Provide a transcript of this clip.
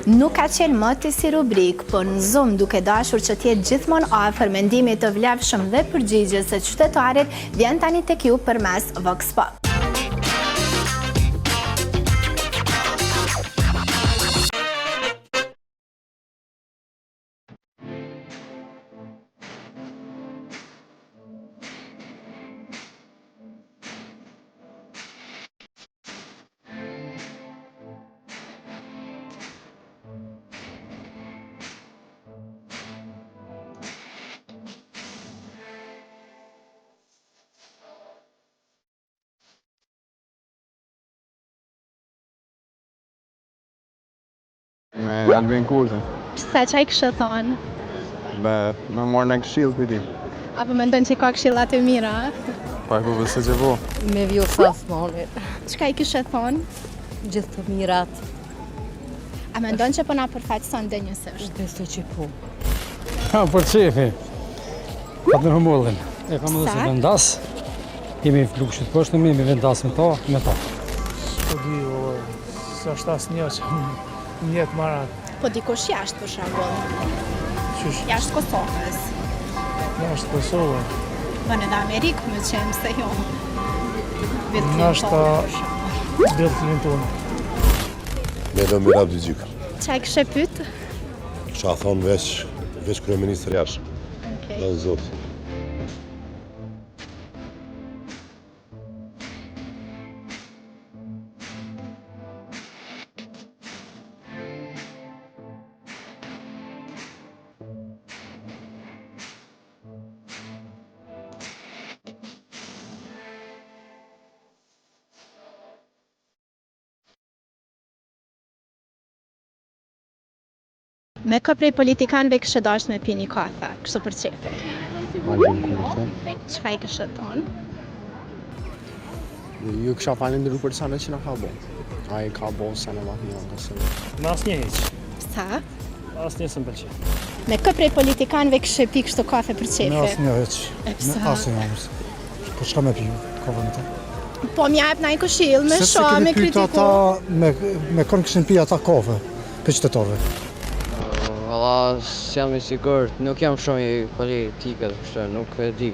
Nuk ka qenë moti si rubrik, po në Zoom duke dashur që t'jetë gjithmonë afër mendimit të vlefshëm dhe përgjigjes së qytetarit, vjen tani tek ju përmes Vox Pop. Me Albin Kurthe. Pse çaj kështë thonë? Me morë në këshill për ti. Apo mendon që ka këshillat e mira? Pa e ku vëse që po. Me Vjosa Osmanit. Çka I kështë thonë? Gjithë të mirat. A mendon që po na përfaqëson denjësisht? Besoj që po. Ha, për qefi. Atë në humbullin. E kam edhe se vendas. Kemi flukshit poshtë, me vendas me ta. Po di, së është asë një që më jetë marat. Po dikush jashtë për shembull. Qysh, Jashtë Kosovës. jashtë Kosovë. Vënë në Amerikë më qenë se jo. Nashta Bill Clinton. Me do Mirat Dygjik. Çaj kështë pyet? Kisha thonë veç kryeministër jashtë. Okej. Dhe zot. Me kë prej politikanëve kështë dashur me pi një kafe, kështu për çefi. Albin Kurthe. Çka I kështë thonë? Ju kësha falendru për sa në që na ka bo. A I ka bo sa në mahë një kësë. Me asë një heq. Pse? Asë një së më pëlqen. Me kë prej politikanëve kështë pi kështu kafe për çefi? një veç. E pse? Asnjë veç. Po çka me piju? Kova me ta. Po m'jap ndaj këshill, me shoh, me kritiku. Me kon kishin pi ata kafe për qytetarëve. Valla, s'jam I sigurt, nuk jam shumë I politikët, nuk e di.